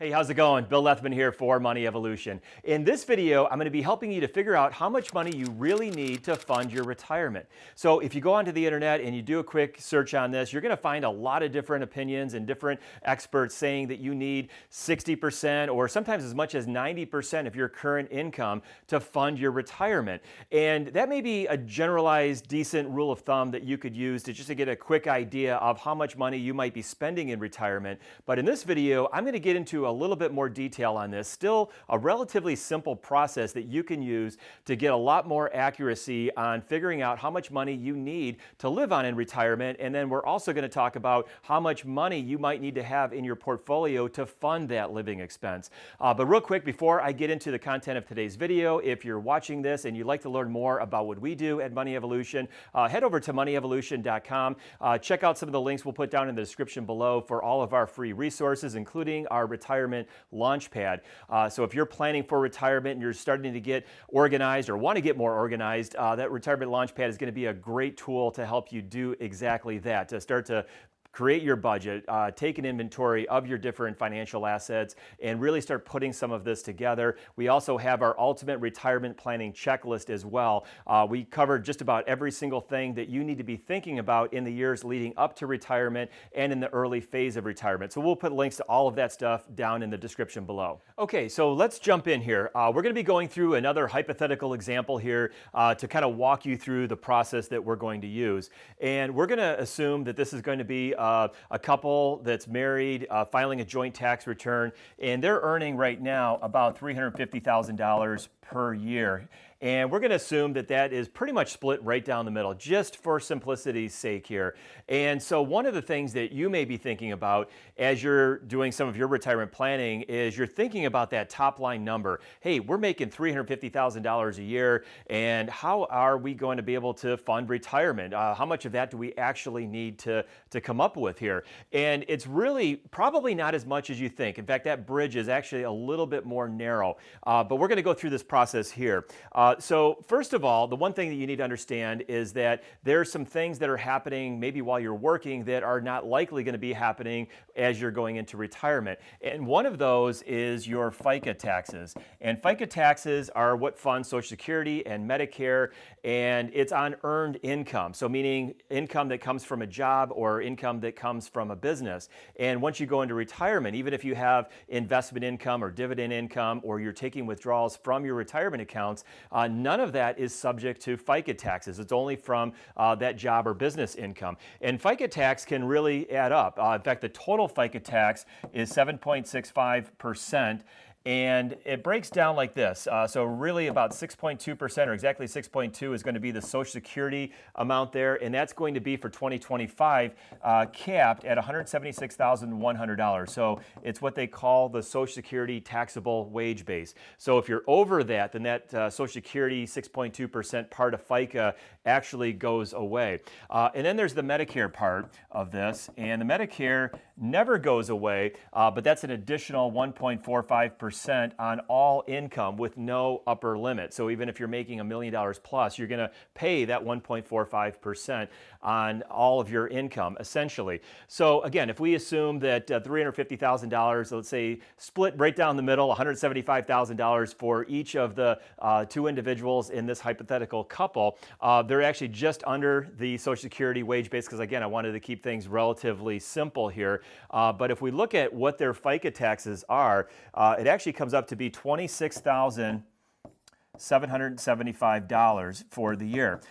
Hey, how's it going? Bill Lethman here for Money Evolution. In this video, I'm going to be helping you to figure out how much money you really need to fund your retirement. So if you go onto the internet and you do a quick search on this, you're going to find a lot of different opinions and different experts saying that you need 60% or sometimes as much as 90% of your current income to fund your retirement. And that may be a generalized, decent rule of thumb that you could use to get a quick idea of how much money you might be spending in retirement. But in this video, I'm going to get into a little bit more detail on this. Still a relatively simple process that you can use to get a lot more accuracy on figuring out how much money you need to live on in retirement. And then we're also going to talk about how much money you might need to have in your portfolio to fund that living expense. But real quick, before I get into the content of today's video, if you're watching this and you'd like to learn more about what we do at Money Evolution, head over to moneyevolution.com. Check out some of the links we'll put down in the description below for all of our free resources, including our retirement launchpad. So if you're planning for retirement and you're starting to get organized or want to get more organized, that retirement launchpad is going to be a great tool to help you do exactly that, to start to create your budget, take an inventory of your different financial assets, and really start putting some of this together. We also have our ultimate retirement planning checklist as well. We covered just about every single thing that you need to be thinking about in the years leading up to retirement and in the early phase of retirement. So we'll put links to all of that stuff down in the description below. Okay, so let's jump in here. We're going to be going through another hypothetical example here to kind of walk you through the process that we're going to use. And we're going to assume that this is going to be a couple that's married, filing a joint tax return, and they're earning right now about $350,000 per year. And we're going to assume that that is pretty much split right down the middle, just for simplicity's sake here. And so one of the things that you may be thinking about as you're doing some of your retirement planning is you're thinking about that top line number. Hey, we're making $350,000 a year, and how are we going to be able to fund retirement? How much of that do we actually need to come up with here? And it's really probably not as much as you think. In fact, that bridge is actually a little bit more narrow. But we're going to go through this process here. So first of all, the one thing that you need to understand is that there's some things that are happening maybe while you're working that are not likely going to be happening as you're going into retirement. And one of those is your FICA taxes. And FICA taxes are what fund Social Security and Medicare, and it's on earned income. So meaning income that comes from a job or income that comes from a business. And once you go into retirement, even if you have investment income or dividend income, or you're taking withdrawals from your retirement accounts, none of that is subject to FICA taxes. It's only from that job or business income. And FICA tax can really add up. In fact, the total FICA tax is 7.65%. And it breaks down like this. So really about 6.2% or exactly 6.2 is going to be the Social Security amount there. And that's going to be for 2025 capped at $176,100. So it's what they call the Social Security taxable wage base. So if you're over that, then that Social Security 6.2% part of FICA actually goes away. And then there's the Medicare part of this. And the Medicare never goes away, but that's an additional 1.45% on all income with no upper limit. So even if you're making $1 million plus, you're going to pay that 1.45% on all of your income, essentially. So again, if we assume that $350,000, let's say split right down the middle, $175,000 for each of the two individuals in this hypothetical couple, they're actually just under the Social Security wage base, because again, I wanted to keep things relatively simple here. But if we look at what their FICA taxes are, it actually comes up to be $26,775 for the year.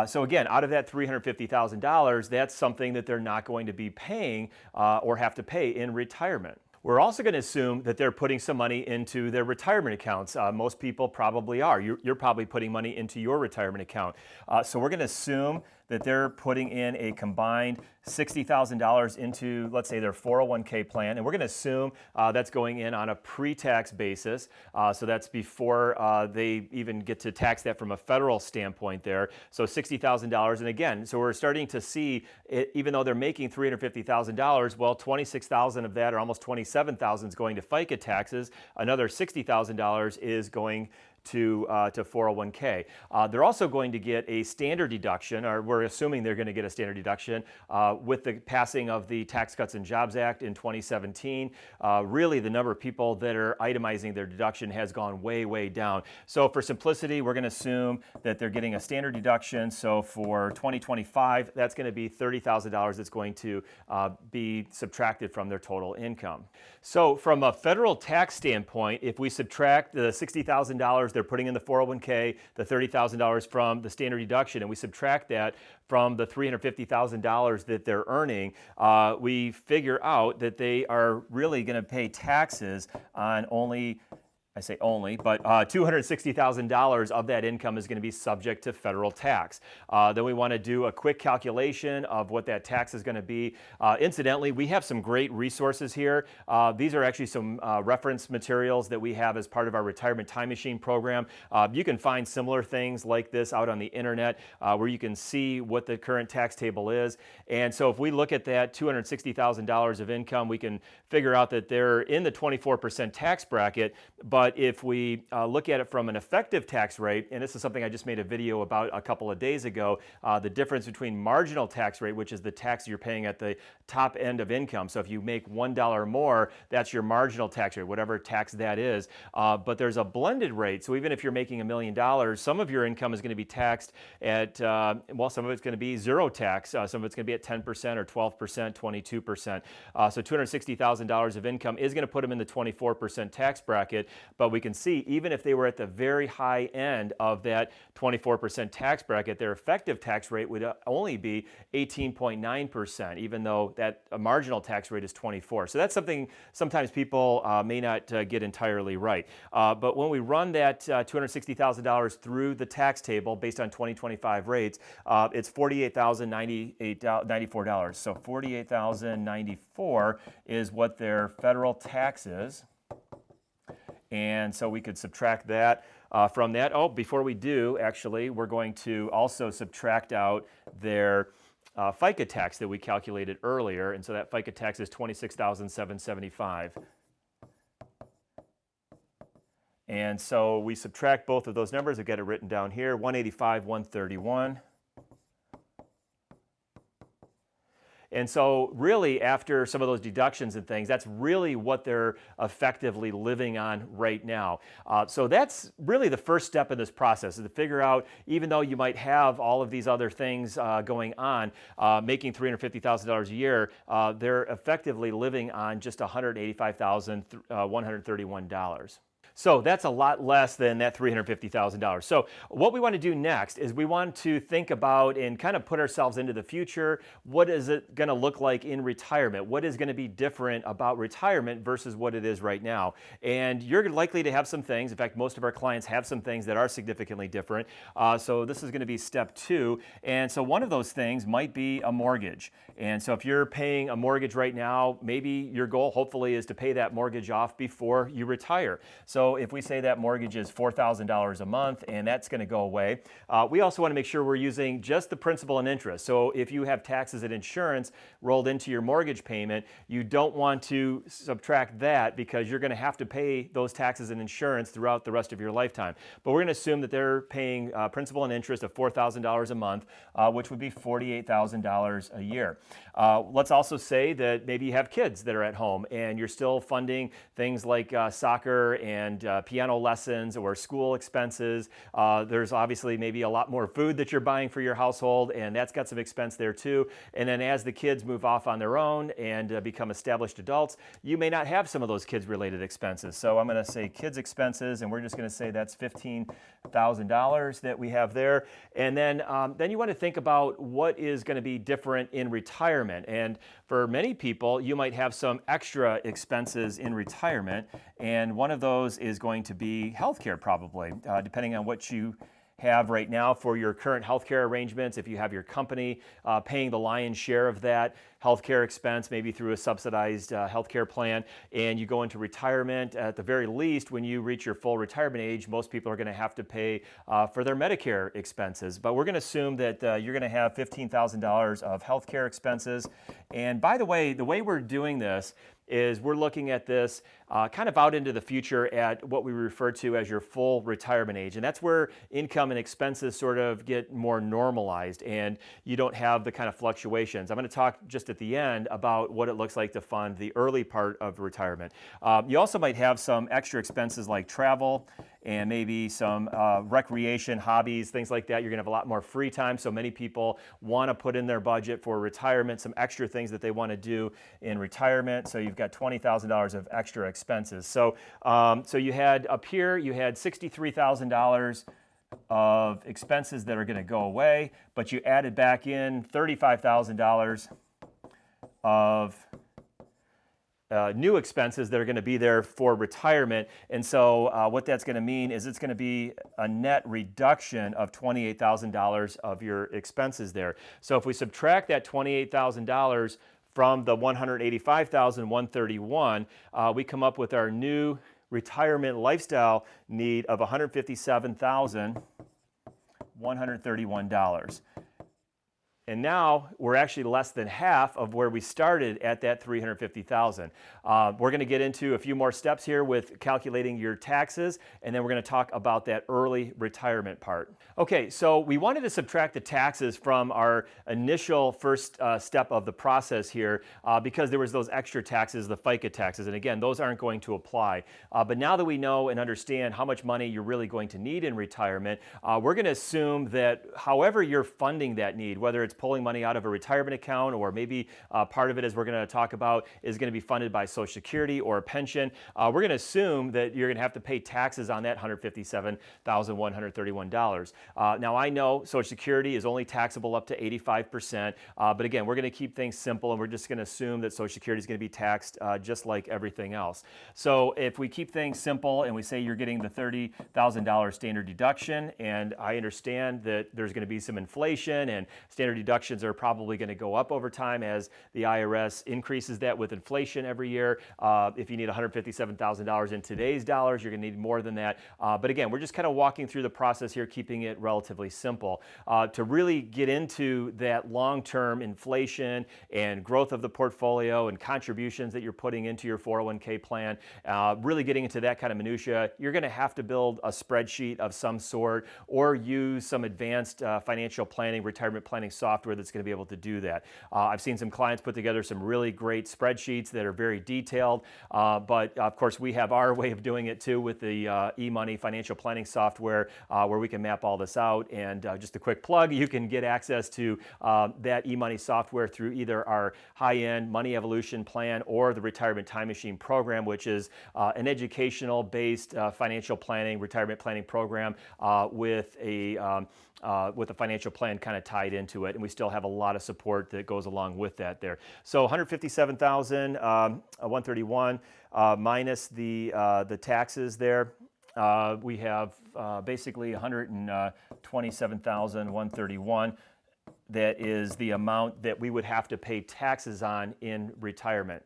So again, out of that $350,000, that's something that they're not going to be paying or have to pay in retirement. We're also going to assume that they're putting some money into their retirement accounts. Most people probably are. You're probably putting money into your retirement account. So we're going to assume that they're putting in a combined $60,000 into, let's say, their 401k plan. And we're going to assume that's going in on a pre-tax basis. So that's before they even get to tax that from a federal standpoint there. So $60,000. And again, so we're starting to see, even though they're making $350,000, well, $26,000 of that, or almost $27,000, is going to FICA taxes. Another $60,000 is going to 401k. They're also going to get a standard deduction, or we're assuming they're going to get a standard deduction with the passing of the Tax Cuts and Jobs Act in 2017. Really, the number of people that are itemizing their deduction has gone way, way down. So for simplicity, we're going to assume that they're getting a standard deduction. So for 2025, that's going to be $30,000 that's going to be subtracted from their total income. So from a federal tax standpoint, if we subtract the $60,000 they're putting in the 401k, the $30,000 from the standard deduction, and we subtract that from the $350,000 that they're earning, we figure out that they are really going to pay taxes on only, I say only, but $260,000 of that income is going to be subject to federal tax. Then we want to do a quick calculation of what that tax is going to be. Incidentally, we have some great resources here. These are actually some reference materials that we have as part of our Retirement Time Machine program. You can find similar things like this out on the internet where you can see what the current tax table is. And so if we look at that $260,000 of income, we can figure out that they're in the 24% tax bracket, but if we look at it from an effective tax rate, and this is something I just made a video about a couple of days ago, the difference between marginal tax rate, which is the tax you're paying at the top end of income. So if you make $1 more, that's your marginal tax rate, whatever tax that is. But there's a blended rate. So even if you're making $1 million, some of your income is going to be taxed at, well, some of it's going to be zero tax. Some of it's going to be at 10% or 12%, 22%. So $260,000 of income is going to put them in the 24% tax bracket. But we can see even if they were at the very high end of that 24% tax bracket, their effective tax rate would only be 18.9%, even though that marginal tax rate is 24%. So that's something sometimes people may not get entirely right. But when we run that $260,000 through the tax table based on 2025 rates, it's $48,094. So $48,094 is what their federal tax is. And so we could subtract that from that. Oh, before we do, actually, we're going to also subtract out their FICA tax that we calculated earlier. And so that FICA tax is $26,775. And so we subtract both of those numbers. I've got it written down here, 185, 131. And so really after some of those deductions and things, that's really what they're effectively living on right now. So that's really the first step in this process, is to figure out, even though you might have all of these other things going on, making $350,000 a year, they're effectively living on just $185,131. So that's a lot less than that $350,000. So what we want to do next is we want to think about and kind of put ourselves into the future. What is it going to look like in retirement? What is going to be different about retirement versus what it is right now? And you're likely to have some things. In fact, most of our clients have some things that are significantly different. So this is going to be step 2. And so one of those things might be a mortgage. And so if you're paying a mortgage right now, maybe your goal hopefully is to pay that mortgage off before you retire. So if we say that mortgage is $4,000 a month and that's going to go away, we also want to make sure we're using just the principal and interest. So if you have taxes and insurance rolled into your mortgage payment, you don't want to subtract that because you're going to have to pay those taxes and insurance throughout the rest of your lifetime. But we're going to assume that they're paying principal and interest of $4,000 a month, which would be $48,000 a year. Let's also say that maybe you have kids that are at home and you're still funding things like soccer and piano lessons or school expenses. There's obviously maybe a lot more food that you're buying for your household, and that's got some expense there too. And then as the kids move off on their own and become established adults, you may not have some of those kids-related expenses. So I'm going to say kids expenses, and we're just going to say that's $15,000 that we have there. And then you want to think about what is going to be different in retirement. And for many people, you might have some extra expenses in retirement, and one of those is going to be healthcare, probably, depending on what you have right now for your current healthcare arrangements. If you have your company paying the lion's share of that, healthcare expense, maybe through a subsidized healthcare plan, and you go into retirement. At the very least, when you reach your full retirement age, most people are going to have to pay for their Medicare expenses. But we're going to assume that you're going to have $15,000 of healthcare expenses. And by the way we're doing this is we're looking at this kind of out into the future at what we refer to as your full retirement age. And that's where income and expenses sort of get more normalized and you don't have the kind of fluctuations. I'm going to talk just at the end about what it looks like to fund the early part of retirement. You also might have some extra expenses like travel and maybe some recreation, hobbies, things like that. You're going to have a lot more free time. So many people want to put in their budget for retirement, some extra things that they want to do in retirement. So you've got $20,000 of extra expenses. So, so you had up here, you had $63,000 of expenses that are going to go away, but you added back in $35,000 of new expenses that are going to be there for retirement. And so what that's going to mean is it's going to be a net reduction of $28,000 of your expenses there. So if we subtract that $28,000 from the $185,131, we come up with our new retirement lifestyle need of $157,131. And now we're actually less than half of where we started at that $350,000. We're going to get into a few more steps here with calculating your taxes, and then we're going to talk about that early retirement part. Okay, so we wanted to subtract the taxes from our initial first step of the process here because there was those extra taxes, the FICA taxes, and again, those aren't going to apply. But now that we know and understand how much money you're really going to need in retirement, we're going to assume that however you're funding that need, whether it's pulling money out of a retirement account or maybe part of it, as we're going to talk about, is going to be funded by Social Security or a pension, we're going to assume that you're going to have to pay taxes on that $157,131. Now I know Social Security is only taxable up to 85%, but again, we're going to keep things simple and we're just going to assume that Social Security is going to be taxed just like everything else. So if we keep things simple and we say you're getting the $30,000 standard deduction, and I understand that there's going to be some inflation and standard deductions are probably going to go up over time as the IRS increases that with inflation every year. If you need $157,000 in today's dollars, you're going to need more than that. But again, we're just kind of walking through the process here, keeping it relatively simple. To really get into that long-term inflation and growth of the portfolio and contributions that you're putting into your 401k plan, really getting into that kind of minutia, you're going to have to build a spreadsheet of some sort or use some advanced financial planning, retirement planning software that's going to be able to do that. I've seen some clients put together some really great spreadsheets that are very detailed, but of course we have our way of doing it too with the eMoney financial planning software where we can map all this out. And just a quick plug, you can get access to that eMoney software through either our high-end Money Evolution plan or the Retirement Time Machine program, which is an educational-based financial planning, retirement planning program with a financial plan kind of tied into it, and we still have a lot of support that goes along with that there. So $157,131 minus the taxes there. We have basically $127,131. That is the amount that we would have to pay taxes on in retirement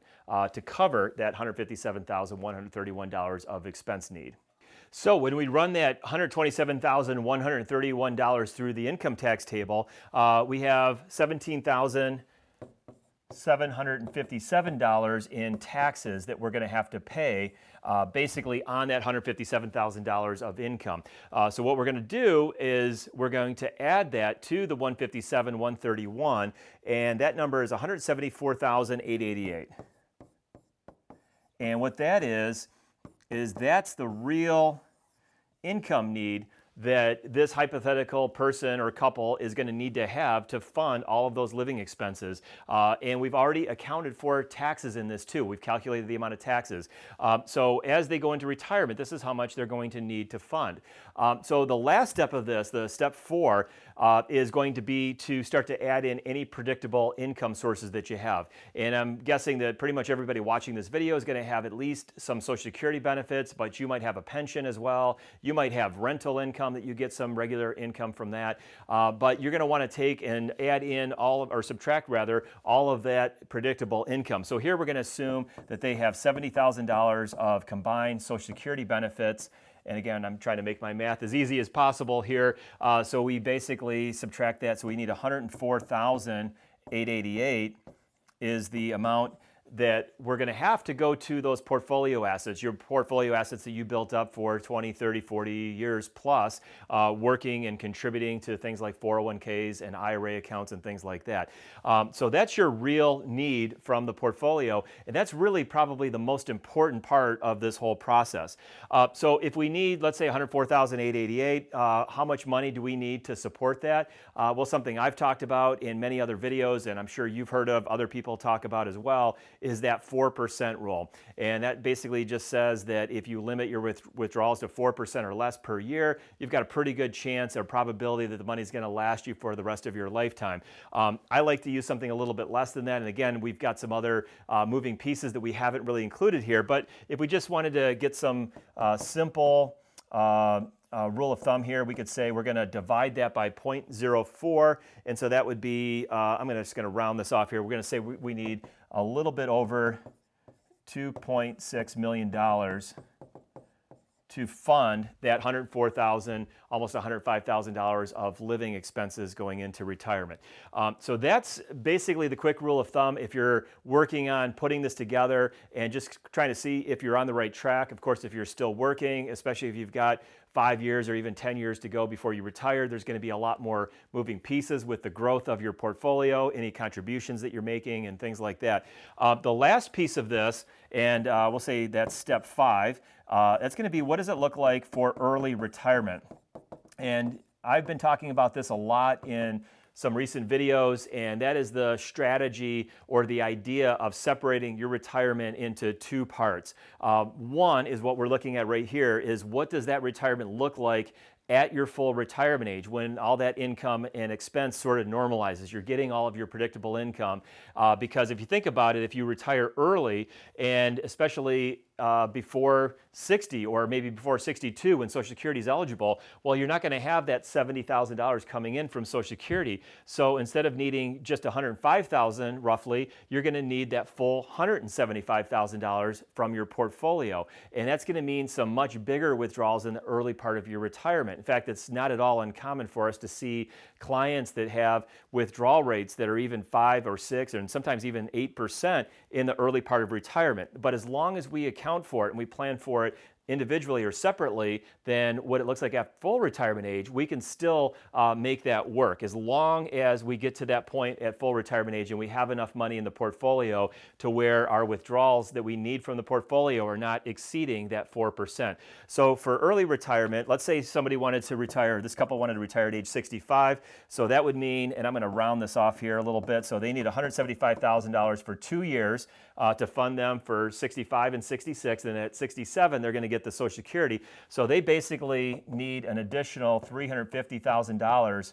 to cover that $157,131 of expense need. So when we run that $127,131 through the income tax table, we have $17,757 in taxes that we're going to have to pay basically on that $157,000 of income. So what we're going to do is we're going to add that to the $157,131, and that number is $174,888. And what that is that's the real income need that this hypothetical person or couple is going to need to have to fund all of those living expenses. And we've already accounted for taxes in this too. We've calculated the amount of taxes. So as they go into retirement, this is how much they're going to need to fund. So the last step of this, the step 4, is going to be to start to add in any predictable income sources that you have. And I'm guessing that pretty much everybody watching this video is going to have at least some Social Security benefits, but you might have a pension as well. You might have rental income. income that you get some regular income from that. But you're going to want to take and add in or subtract rather, all of that predictable income. So here we're going to assume that they have $70,000 of combined Social Security benefits. And again, I'm trying to make my math as easy as possible here. So we basically subtract that. So we need $104,888 is the amount that we're going to have to go to those portfolio assets, your portfolio assets that you built up for 20, 30, 40 years plus, working and contributing to things like 401ks and IRA accounts and things like that. So that's your real need from the portfolio, and that's really probably the most important part of this whole process. So if we need, let's say, $104,888, how much money do we need to support that? Well, something I've talked about in many other videos, and I'm sure you've heard of, other people talk about as well, is that 4% rule. And that basically just says that if you limit your withdrawals to 4% or less per year, you've got a pretty good chance or probability that the money's going to last you for the rest of your lifetime. I like to use something a little bit less than that. And again, we've got some other moving pieces that we haven't really included here. But if we just wanted to get some simple rule of thumb here, we could say we're going to divide that by 0.04. And so that would be, I'm just going to round this off here. We're going to say we need a little bit over $2.6 million to fund that $104,000, almost $105,000 of living expenses going into retirement. So that's basically the quick rule of thumb if you're working on putting this together and just trying to see if you're on the right track. Of course, if you're still working, especially if you've got 5 years or even 10 years to go before you retire, there's going to be a lot more moving pieces with the growth of your portfolio, any contributions that you're making, and things like that. The last piece of this, and we'll say that's step 5, that's going to be, what does it look like for early retirement? And I've been talking about this a lot in some recent videos, and that is the strategy or the idea of separating your retirement into two parts. One is what we're looking at right here, is what does that retirement look like at your full retirement age, when all that income and expense sort of normalizes. You're getting all of your predictable income. Because if you think about it, if you retire early, and especially before 60 or maybe before 62 when Social Security is eligible, well, you're not going to have that $70,000 coming in from Social Security. So instead of needing just $105,000 roughly, you're going to need that full $175,000 from your portfolio. And that's going to mean some much bigger withdrawals in the early part of your retirement. In fact, it's not at all uncommon for us to see clients that have withdrawal rates that are even 5 or 6 and sometimes even 8% in the early part of retirement. But as long as we account for it and we plan for it individually or separately, then what it looks like at full retirement age, we can still make that work as long as we get to that point at full retirement age and we have enough money in the portfolio to where our withdrawals that we need from the portfolio are not exceeding that 4%. So for early retirement, let's say somebody wanted to retire, this couple wanted to retire at age 65. So that would mean, and I'm going to round this off here a little bit, so they need $175,000 for 2 years to fund them for 65 and 66, and at 67 they're going to get the Social Security. So they basically need an additional $350,000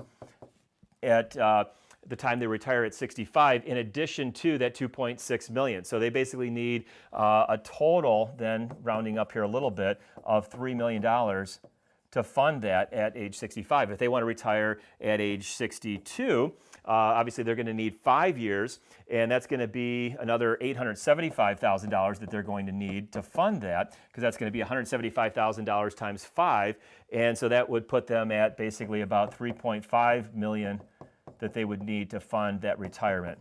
at the time they retire at 65, in addition to that $2.6 million. So they basically need a total, then rounding up here a little bit, of $3 million to fund that at age 65. If they want to retire at age 62, obviously they're going to need 5 years, and that's going to be another $875,000 that they're going to need to fund that, because that's going to be $175,000 times 5, and so that would put them at basically about $3.5 million that they would need to fund that retirement.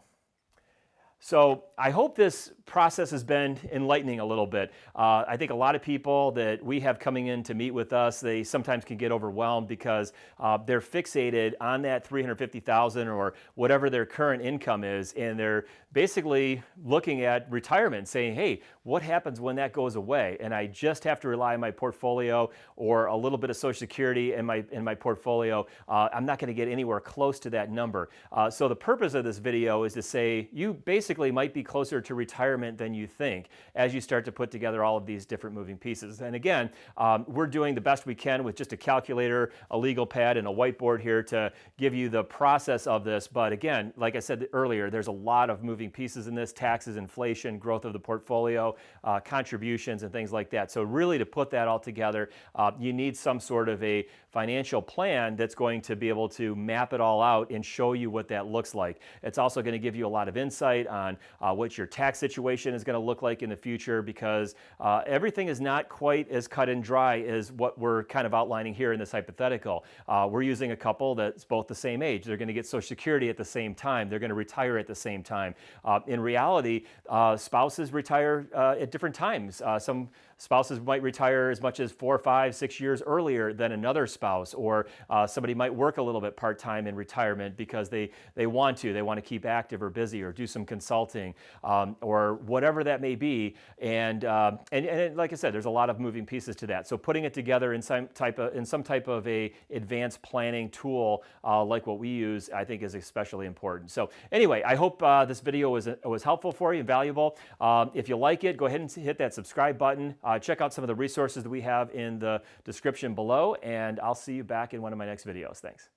So I hope this process has been enlightening a little bit. I think a lot of people that we have coming in to meet with us, they sometimes can get overwhelmed because they're fixated on that $350,000 or whatever their current income is, and they're basically looking at retirement saying, hey, what happens when that goes away? And I just have to rely on my portfolio or a little bit of Social Security in my portfolio. I'm not going to get anywhere close to that number. So the purpose of this video is to say you basically might be closer to retirement than you think as you start to put together all of these different moving pieces. And again, we're doing the best we can with just a calculator, a legal pad, and a whiteboard here to give you the process of this. But again, like I said earlier, there's a lot of moving moving pieces in this: taxes, inflation, growth of the portfolio, contributions, and things like that. So really, to put that all together, you need some sort of a financial plan that's going to be able to map it all out and show you what that looks like. It's also going to give you a lot of insight on what your tax situation is going to look like in the future, because everything is not quite as cut and dry as what we're kind of outlining here in this hypothetical. We're using a couple that's both the same age. They're going to get Social Security at the same time. They're going to retire at the same time. In reality, spouses retire at different times. Some spouses might retire as much as 4, 5, 6 years earlier than another spouse, or somebody might work a little bit part-time in retirement because they want to keep active or busy, or do some consulting, or whatever that may be. And like I said, there's a lot of moving pieces to that. So putting it together in some type of a advanced planning tool like what we use, I think is especially important. So anyway, I hope this video was helpful for you and valuable. If you like it, go ahead and hit that subscribe button. Check out some of the resources that we have in the description below, and I'll see you back in one of my next videos. Thanks.